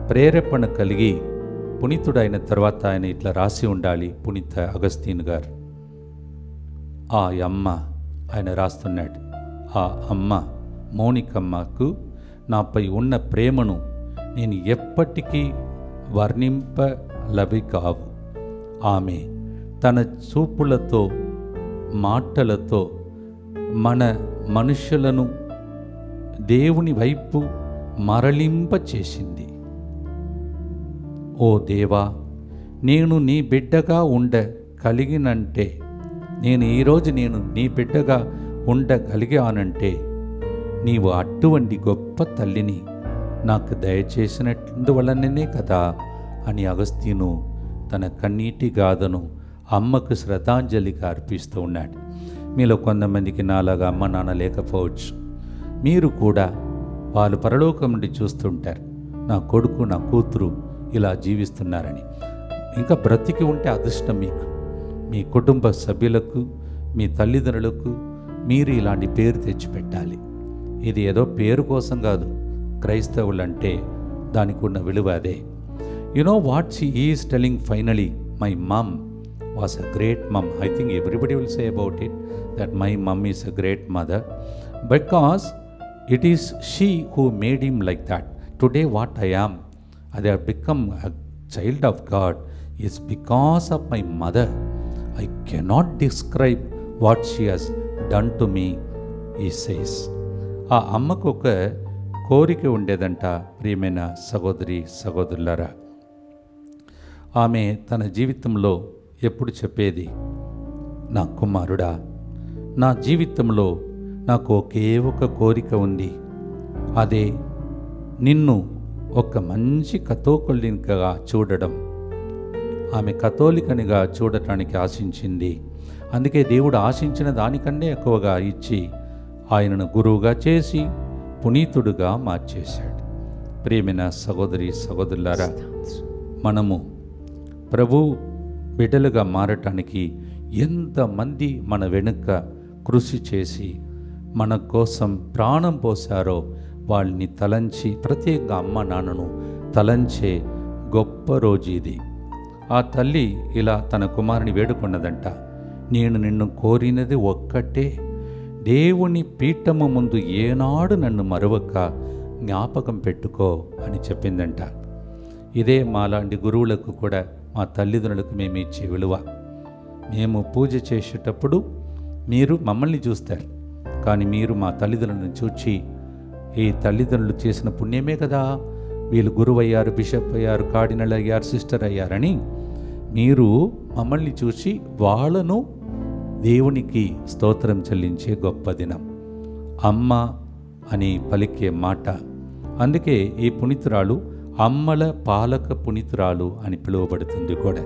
Speaker 1: ప్రేరేపణ కలిగి పునీతుడైన తర్వాత ఆయన ఇట్లా రాసి ఉండాలి. పునీత అగస్తీన్ గారు ఆ అమ్మ ఆయన రాస్తున్నాడు. ఆ అమ్మ మోనికమ్మకు నాపై ఉన్న ప్రేమను నేను ఎప్పటికీ వర్ణింపలవి కావు. ఆమె తన చూపులతో, మాటలతో మన మనుషులను దేవుని వైపు మరలింపచేసింది. ఓ దేవా, నేను నీ బిడ్డగా ఉండగలిగినంటే, ఈరోజు నేను నీ బిడ్డగా ఉండగలిగానంటే నీవు అటువంటి గొప్ప తల్లిని నాకు దయచేసినందువలననే కదా అని అగస్తీను తన కన్నీటి గాథను అమ్మకు శ్రద్ధాంజలిగా అర్పిస్తూ ఉన్నాడు. మీలో కొంతమందికి నాలాగా అమ్మ నాన్న లేకపోవచ్చు. మీరు కూడా వాళ్ళు పరలోకం నుండి చూస్తుంటారు, నా కొడుకు నా కూతురు ఇలా జీవిస్తున్నారని. ఇంకా బ్రతికి ఉంటే అదృష్టం మీకు. మీ కుటుంబ సభ్యులకు, మీ తల్లిదండ్రులకు మీరు ఇలాంటి పేరు తెచ్చిపెట్టాలి. ఇది ఏదో పేరు కోసం కాదు. క్రైస్తవులంటే దానికి ఉన్న విలువ అదే. You know what she is telling finally, my mum was a great mom. I think everybody will say about it that my mom is a great mother, because it is she who made him like that. Today what I am, I have become a child of God, is because of my mother. I cannot describe what she has done to me, he says. ఆ అమ్మకు ఒక కోరిక ఉండేదంట. ప్రియమైన సహోదరి సహోదరులారా, ఆమె తన జీవితంలో ఎప్పుడు చెప్పేది, నా కుమారుడా, నా జీవితంలో నాకు ఒకే ఒక కోరిక ఉంది. అదే నిన్ను ఒక మంచి కథోలికనిగా చూడడం. ఆమె కథోలికనిగా చూడటానికి ఆశించింది. అందుకే దేవుడు ఆశించిన దానికన్నా ఎక్కువగా ఇచ్చి ఆయనను గురువుగా చేసి పునీతుడుగా మార్చేశాడు. ప్రియమైన సహోదరి సహోదరులారా, మనము ప్రభు బిడ్డలుగా మారటానికి ఎంతమంది మన వెనుక కృషి చేసి మన కోసం ప్రాణం పోశారో వాళ్ళని తలంచి, ప్రత్యేకంగా అమ్మ నాన్నను తలంచే గొప్ప రోజు ఇది. ఆ తల్లి ఇలా తన కుమారుని వేడుకున్నదంట, నేను నిన్ను కోరినది ఒక్కటే, దేవుని పీఠము ముందు ఏనాడు నన్ను మరవక జ్ఞాపకం పెట్టుకో అని చెప్పిందంట. ఇదే మాలాంటి గురువులకు కూడా మా తల్లిదండ్రులకు మేము ఇచ్చే విలువ. మేము పూజ చేసేటప్పుడు మీరు మమ్మల్ని చూస్తారు, కానీ మీరు మా తల్లిదండ్రులను చూచి ఈ తల్లిదండ్రులు చేసిన పుణ్యమే కదా వీళ్ళు గురువు అయ్యారు, బిషప్ అయ్యారు, కార్డినల్ అయ్యారు, సిస్టర్ అయ్యారని మీరు మమ్మల్ని చూసి వాళ్ళను దేవునికి స్తోత్రం చెల్లించే గొప్ప దినం అమ్మ అని పలికే మాట. అందుకే ఈ పునీతురాలు అమ్మల పాలక పునీతురాలు అని పిలువబడుతుంది కూడా.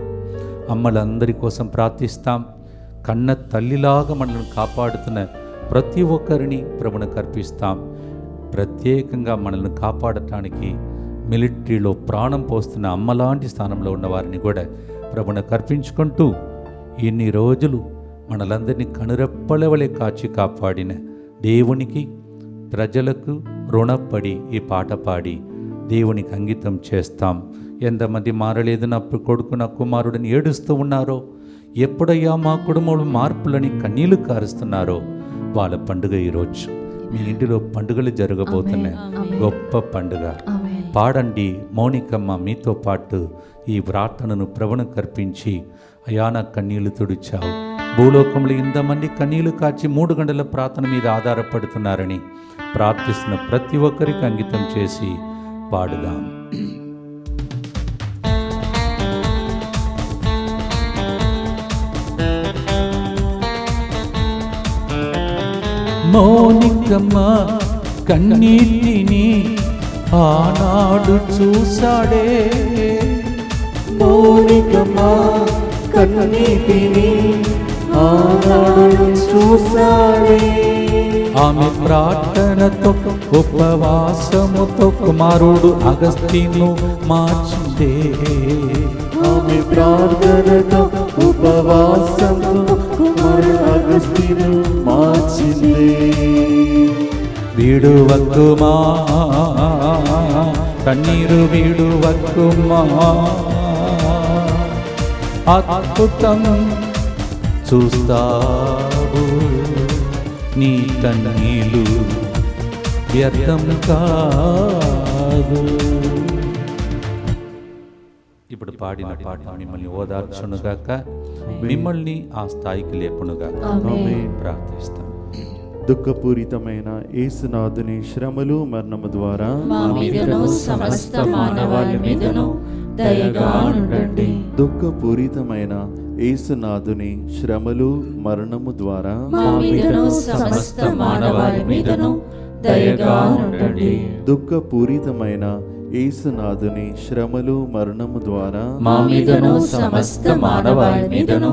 Speaker 1: అమ్మలందరి కోసం ప్రార్థిస్తాం. కన్న తల్లిలాగా మనల్ని కాపాడుతున్న ప్రతి ఒక్కరిని ప్రభువునకు అర్పిస్తాం. ప్రత్యేకంగా మనల్ని కాపాడటానికి మిలిటరీలో ప్రాణం పోస్తున్న అమ్మలాంటి స్థానంలో ఉన్న వారిని కూడా ప్రభువునకు అర్పించుకుంటూ ఇన్ని రోజులు మనలందరినీ కనురెప్పలవలే కాచి కాపాడిన దేవునికి ప్రజలకు రుణపడి ఈ పాట పాడి దేవునికి అంకితం చేస్తాం. ఎంతమంది మారలేదు, నా కొడుకు నా కుమారుడిని ఏడుస్తూ ఉన్నారో, ఎప్పుడయ్యా మా కుటుంబంలో మార్పులని కన్నీళ్లు కారుస్తున్నారో వాళ్ళ పండుగ ఈరోజు. మీ ఇంటిలో పండుగలు జరగబోతున్నాయి, గొప్ప పండుగ. పాడండి. మౌనికమ్మ మీతో పాటు ఈ ప్రార్థనను ప్రభువునకు అర్పించి, అయా నా కన్నీళ్లు తుడిచావు, భూలోకంలో ఇంతమంది కన్నీళ్లు కాచి 3 గంటల ప్రార్థన మీద ఆధారపడుతున్నారని ప్రార్థిస్తున్న ప్రతి ఒక్కరికి అంకితం చేసి పాడుదాం. మౌనికమ్మ కన్నీటిని ఆనాడు చూసాడే,
Speaker 3: మౌనికమ్మ కన్నీటిని ఆనాడు చూసాడే.
Speaker 1: ఆమె ప్రార్థనతో ఉపవాసముతో కుమారుడు అగస్త్యను మార్చిందే.
Speaker 3: ఆమె ప్రార్థనతో ఉపవాసముతో కుమారుడు అగస్త్యను మార్చిందే.
Speaker 1: వీడువక్కుమా కన్నీరు వీడువక్కుమా, అద్భుతం చూస్తావు, నీ కన్నీలు వ్యర్థం కాదు. ఇప్పుడు పాడిన పాట మిమ్మల్ని ఓదార్చునుగాక, మిమ్మల్ని ఆ స్థాయికి లేపునుగాక ప్రార్థిస్తాం.
Speaker 5: దుఃఖపూరితమైన యేసునాథుని శ్రమలు మరణము ద్వారా
Speaker 2: మా మీదను సమస్త మానవాళి మీదను దయగా ఉండండి.
Speaker 5: దుఃఖపూరితమైన యేసునాథుని శ్రమలు మరణము ద్వారా
Speaker 2: మా మీదను సమస్త మానవాళి మీదను దయగా ఉండండి.
Speaker 5: దుఃఖపూరితమైన యేసునాథుని శ్రమలు మరణము ద్వారా
Speaker 2: మా మీదను సమస్త మానవాళి మీదను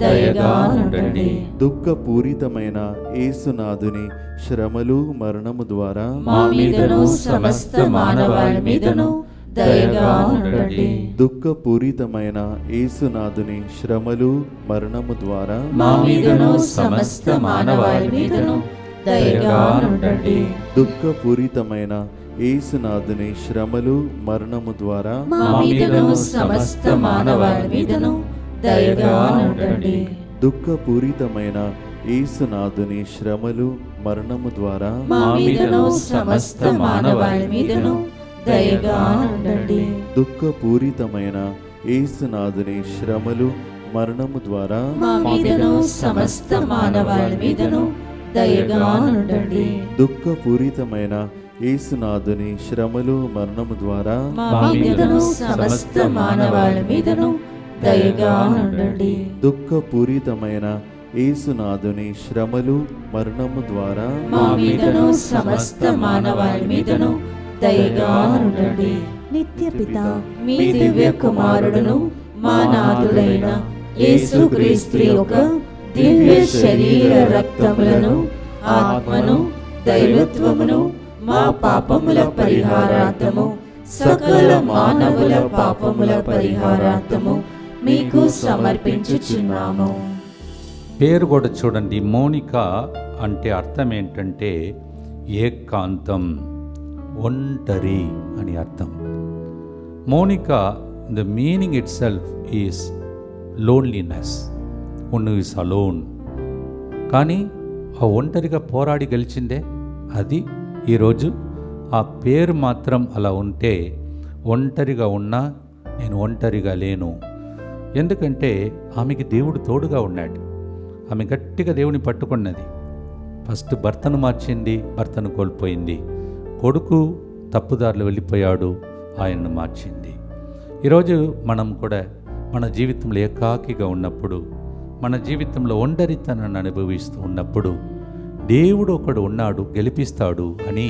Speaker 2: దయగా ఉండండి.
Speaker 5: దుఃఖపూరితమైన యేసునాథుని శ్రమలు మరణము ద్వారా
Speaker 2: మా మీదను సమస్త మానవాళి మీదను దయగా ఉండండి.
Speaker 5: దుఃఖపూరితమైన యేసునాథుని శ్రమలు మరణము ద్వారా
Speaker 2: మా మీదను సమస్త మానవాళి మీదను దయగా ఉండండి.
Speaker 5: దుఃఖపూరితమైన యేసునాథుని శ్రమలు మరణము ద్వారా
Speaker 2: మా మీదను సమస్త మానవాళి మీదను దయగా ఉండండి.
Speaker 5: దుఃఖపూరితమైన యేసునాథుని శ్రమలు మరణము ద్వారా
Speaker 2: మా మీదను సమస్త మానవాళి మీదను దయగా ఉండండి.
Speaker 5: దుఃఖపూరితమైన యేసునాథుని శ్రమలు మరణము ద్వారా
Speaker 2: మా మీదను సమస్త మానవాళి మీదను దయగా ఉండండి.
Speaker 5: దుఃఖపూరితమైన యేసునాథుని శ్రమలు మరణము ద్వారా
Speaker 2: మా మీదను సమస్త మానవాళి మీదను దయగా ఉండండి.
Speaker 5: దుఃఖపూరితమైన యేసునాథుని శ్రమలు మరణము ద్వారా
Speaker 2: మా మీదను సమస్త మానవాళి మీదను దయగా ఉండండి.
Speaker 3: నిత్య పిత
Speaker 2: మీ దివ్య కుమారుడును మా నాథుడైన యేసుక్రీస్తు యొక్క దివ్య శరీర రక్తములను, ఆత్మను, దైవత్వమును మా పాపముల పరిహారార్థము, సకల మానవుల పాపముల పరిహారార్థము మీకు సమర్పించుచున్నాము.
Speaker 1: పేరు కూడా చూడండి. మౌనిక అంటే అర్థం ఏంటంటే ఏకాంతం, ఒంటరి అని అర్థం. Mounika, the meaning it self is loneliness, one is alone. కానీ ఆ ఒంటరిగా పోరాడి గెలిచిందే అది ఈరోజు. ఆ పేరు మాత్రం అలా ఉంటే ఒంటరిగా ఉన్నా నేను ఒంటరిగా లేను. ఎందుకంటే ఆమెకి దేవుడు తోడుగా ఉన్నాడు. ఆమె గట్టిగా దేవుని పట్టుకున్నది. ఫస్ట్ భర్తను మార్చింది, భర్తను కోల్పోయింది. కొడుకు తప్పుదారులు వెళ్ళిపోయాడు, ఆయన్ను మార్చింది. ఈరోజు మనం కూడా మన జీవితంలో ఏకాకిగా ఉన్నప్పుడు, మన జీవితంలో ఒంటరితనాన్ని అనుభవిస్తూ ఉన్నప్పుడు దేవుడు ఒకడు ఉన్నాడు, గెలిపిస్తాడు అని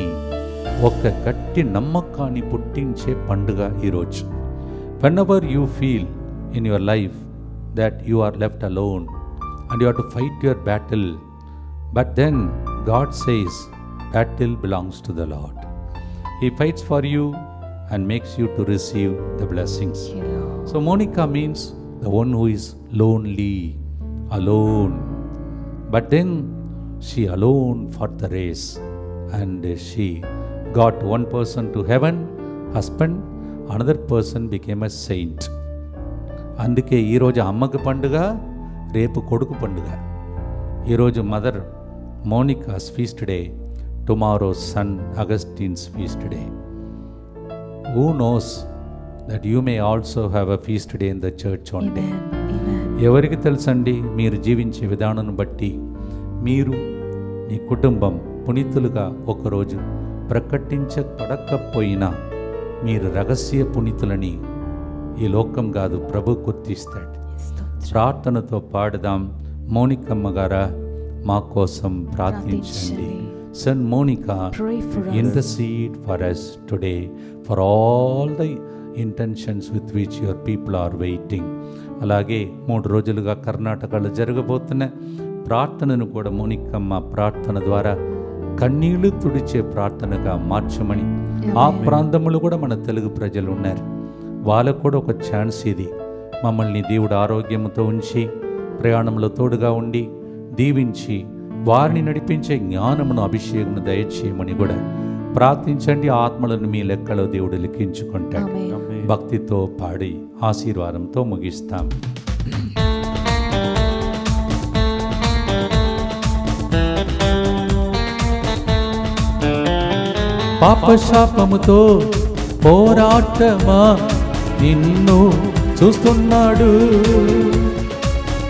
Speaker 1: ఒక గట్టి నమ్మకాన్ని పుట్టించే పండుగ ఈరోజు. whenever you feel in your life that you are left alone and you have to fight your battle, but then God says battle belongs to the Lord. He fights for you and makes you to receive the blessings. So Monica means the one who is lonely, alone, but then she alone fought the race and she got one person to heaven, husband, another person became a saint. అందుకే ఈరోజు అమ్మకి పండుగ, రేపు కొడుకు పండుగ. ఈరోజు mother Monica's feast day, tomorrow saint Augustine's feast day. Who knows that you may also have a feast day in the church one day. ఎవరికి తెలుసండి, మీరు జీవించే విధానం బట్టి మీరు మీ కుటుంబం పునీతులుగా ఒకరోజు ప్రకటించబడకపోయినా మీరు రహస్య పునీతులని ఈ లోకం కాదు, ప్రభు గుర్తిస్తాడు. ప్రార్థనతో పాడదాం. మోనికమ్మ గారా మా కోసం ప్రార్థించండి. Saint Monica, intercede for us today for all the intentions with which your people are waiting. అలాగే 3 రోజులుగా కర్ణాటకలో జరగబోతున్న ప్రార్థనను కూడా మోనికమ్మ ప్రార్థన ద్వారా కన్నీళ్లు తుడిచే ప్రార్థనగా మార్చమని, ఆ ప్రాంతంలో కూడా మన తెలుగు ప్రజలు ఉన్నారు, వాళ్ళకు కూడా ఒక ఛాన్స్ ఇది. మమ్మల్ని దేవుడు ఆరోగ్యంతో ఉంచి ప్రయాణంలో తోడుగా ఉండి దీవించి వారిని నడిపించే జ్ఞానమును అభిషేకమును దయచేయమని కూడా ప్రార్థించండి. ఆత్మలను మీ లెక్కలో దేవుడు లిఖించుకుంటాడు. భక్తితో పాడి ఆశీర్వాదంతో ముగిస్తాం. పాపశాపముతో పోరాటమా నిన్ను చూస్తున్నాడు.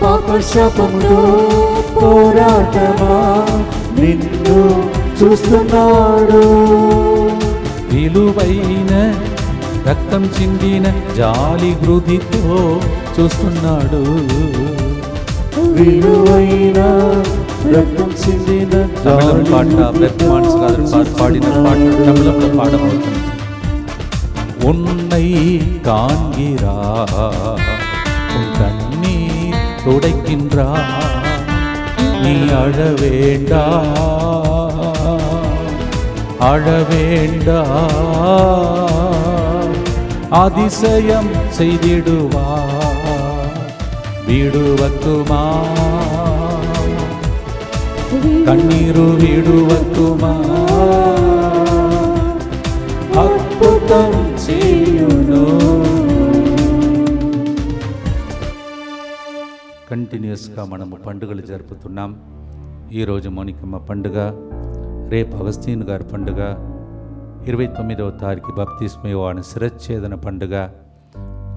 Speaker 3: పాపశాపముతో పోరాటమా నిన్ను చూస్తున్నాడు.
Speaker 1: విలువైన రక్తం చిందిన జాలి హృదితో చూస్తున్నాడు.
Speaker 3: విలువైన రక్తం చిందిన
Speaker 1: తమిళం పాట బ్రహ్మాన్స్ గారు పాడిన పాట తమిళంలో పాడబోతుంది. ఉన్నై కాంగిరా கண்ணீர் துடைக்கின்றார், நீ அழவேண்டா அழவேண்டா, அதிசயம் செய்திடுவார் விடுவக்குமா, கண்ணீரு விடுவக்குமா, அற்புதம் செய்யுను. కంటిన్యూస్గా మనము పండుగలు జరుపుతున్నాం. ఈరోజు మోనికమ్మ పండుగ, రేపు అగస్తీన్ గారి పండుగ, 29వ తారీఖు బాప్తిస్మ యోహాను శిరచ్ఛేదన పండుగ.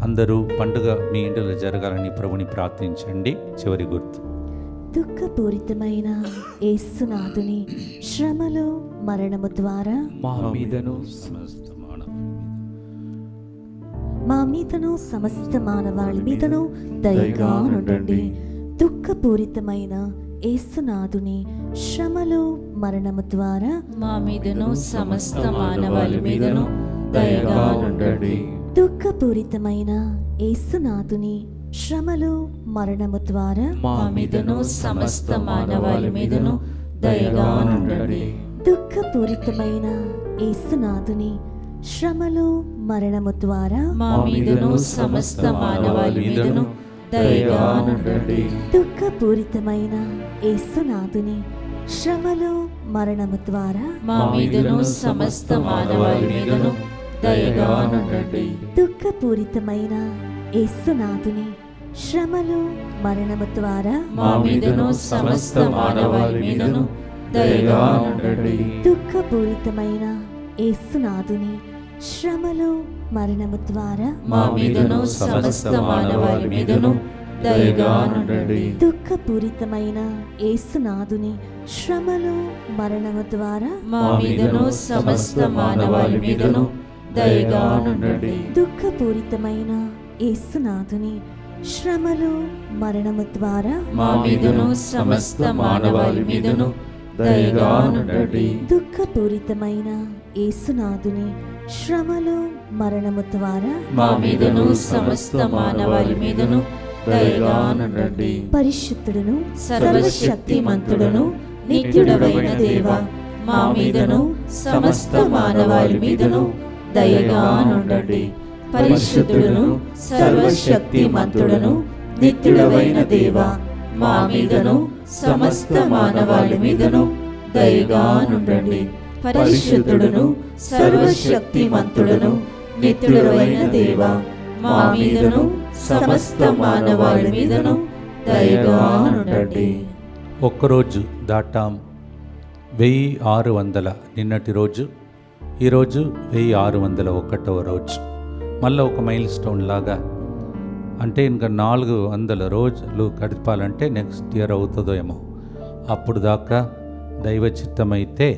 Speaker 1: అందరూ పండుగ మీ ఇంటిలో జరగాలని ప్రభుని ప్రార్థించండి. చివరి గుర్తు,
Speaker 3: దుఃఖపూరితమైన యేసునాథుని శ్రమలు మరణము ద్వారా
Speaker 4: మా మీదను
Speaker 3: సమస్త మానవాళి మీదను దయగా నుండండి. దుఃఖపూరితమైన యేసునాథుని శ్రమలు మరణము ద్వారా
Speaker 2: మా మీదను సమస్త మానవాళి మీదను దయగా నుండండి.
Speaker 3: దుఃఖపూరితమైన యేసునాథుని శ్రమలు మరణము ద్వారా
Speaker 2: మా మీదను సమస్త మానవాళి మీదను దయగా నుండండి.
Speaker 3: దుఃఖపూరితమైన యేసునాథుని శ్రమలు మరణము ద్వారా
Speaker 2: మా మీదను సమస్త మానవాళి మీదను దయగా నుండండి.
Speaker 3: దుఃఖపూరితమైన యేసునాథుని శ్రమలు మరణము ద్వారా
Speaker 2: మా మీదను సమస్త మానవాళి మీదను దయగా నుండండి.
Speaker 3: దుఃఖపూరితమైన యేసునాథుని శ్రమలు మరణము ద్వారా
Speaker 2: మా మీదను సమస్త మానవాళి మీదను దయగా నుండండి.
Speaker 3: దుఃఖపూరితమైన యేసునాథుని శ్రమలు మరణము ద్వారా
Speaker 2: మా మీదను సమస్త మానవాళి మీదను దయగా నుండండి.
Speaker 3: దుఃఖపూరితమైన యేసునాథుని శ్రమలు మరణము ద్వారా
Speaker 2: మా మీదను సమస్త మానవాళి మీదను దయగా నుండండి.
Speaker 3: దుఃఖపూరితమైన యేసునాథుని శ్రమలు మరణము ద్వారా
Speaker 2: మా మీదను సమస్త మానవాళి మీదను దయగా నుండండి.
Speaker 3: దుఃఖపూరితమైన యేసునాథుని శ్రమలు మరణము ద్వారా
Speaker 2: మా మీదను సమస్త మానవాళి మీదను దయగా నుండండి.
Speaker 3: పరిశుద్ధుడును
Speaker 2: సర్వశక్తిమంతుడును నిత్యుడవైన దేవ, మా మీదను సమస్త మానవాళి మీదను దయగా నుండండి. పరిశుద్ధుడును సర్వశక్తిమంతుడును నిత్యుడవైన దేవ, మా మీదను సమస్త మానవాళి మీదను దయగా నుండండి. పరిశుద్ధుడును సర్వశక్తిమంతుడును నిత్యుడవైన దేవ, మా మీదను సమస్త మానవాళి మీదను దయగా నుండండి.
Speaker 1: ఒక్కరోజు దాటాం 1600 నిన్నటి రోజు, ఈరోజు 1601వ రోజు. మళ్ళీ ఒక మైల్ స్టోన్ లాగా, అంటే ఇంకా 400 రోజులు గడపాలంటే నెక్స్ట్ ఇయర్ అవుతుందో ఏమో. అప్పుడు దాకా దైవ చిత్తమైతే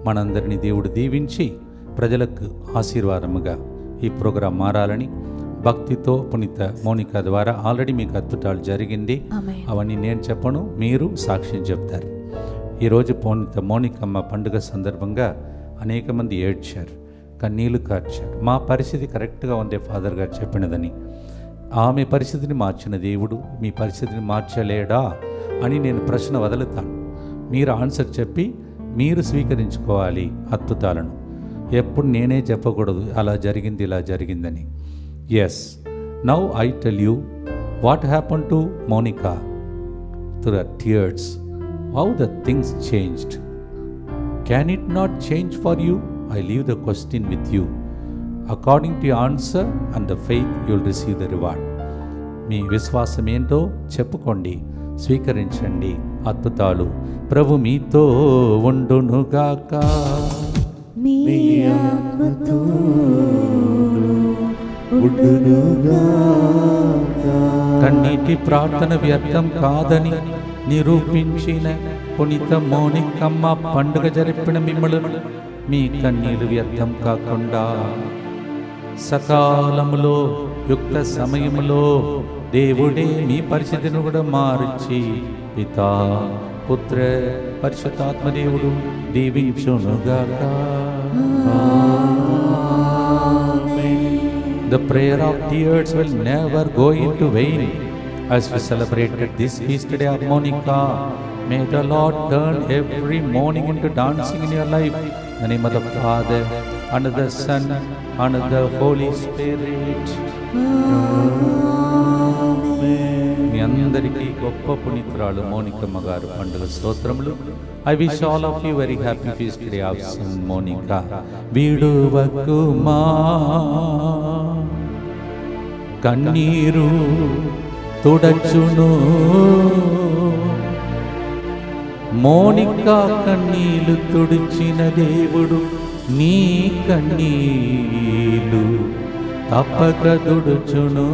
Speaker 1: మనందరినీ దేవుడు దీవించి ప్రజలకు ఆశీర్వాదముగా ఈ ప్రోగ్రాం మారాలని భక్తితో పునీత మోనిక ద్వారా ఆల్రెడీ మీకు అద్భుతాలు జరిగింది. అవన్నీ నేను చెప్పను, మీరు సాక్ష్యం చెప్తారు. ఈరోజు పునీత మోనికమ్మ పండుగ సందర్భంగా అనేక మంది ఏడ్చారు, కన్నీళ్లు కార్చారు. మా పరిస్థితి కరెక్ట్గా ఉంది ఫాదర్ గారు చెప్పినదని. ఆమె పరిస్థితిని మార్చిన దేవుడు మీ పరిస్థితిని మార్చలేడా అని నేను ప్రశ్న వదులుతాను. మీరు ఆన్సర్ చెప్పి మీరు స్వీకరించుకోవాలి అద్భుతాలను. ఎప్పుడు నేనే చెప్పకూడదు అలా జరిగింది ఇలా జరిగిందని. Yes, now I tell you what happen to Monica through the tears, how the things changed. Can it not change for you? I leave the question with you. According to your answer and the faith, you will receive the reward. మీ విశ్వాసం ఏంటో చెప్పుకోండి, స్వీకరించండి అద్భుతాలు. ప్రభు మీతో ఉండునుగాక.
Speaker 3: మీ ఆత్మతోను ఉండునుగాక.
Speaker 1: కన్నీటి ప్రార్థన వ్యర్థం కాదని నిరూపించిన పునీత మోనికమ్మ పండుగ జరిపిన మిమ్మల్ని మీ కన్నీరు వ్యర్థం కాకుండా సకాలములో యుక్త సమయములో దేవుడే మీ పరిస్థితిని కూడా మార్చి పితా పుత్ర పరిశుద్ధాత్మ దేవుడు దీవించునుగాక. The prayer of tears will never go into vain. As we celebrated this feast day of Monica, may the Lord turn every morning into dancing in your life. In the name of the Father, and of the Son, and of the Holy Spirit. మీ అందరికీ గొప్ప పునీతురాలు మోనికమ్మ గారు పండుగ స్తోత్రములు. I wish all of you very happy feast day of Saint Monica. విడువకుమా కన్నీరు తుడచును, మోనికా కన్నీలు తుడిచిన దేవుడు నీ కన్నీలు తప్పక తుడుచును.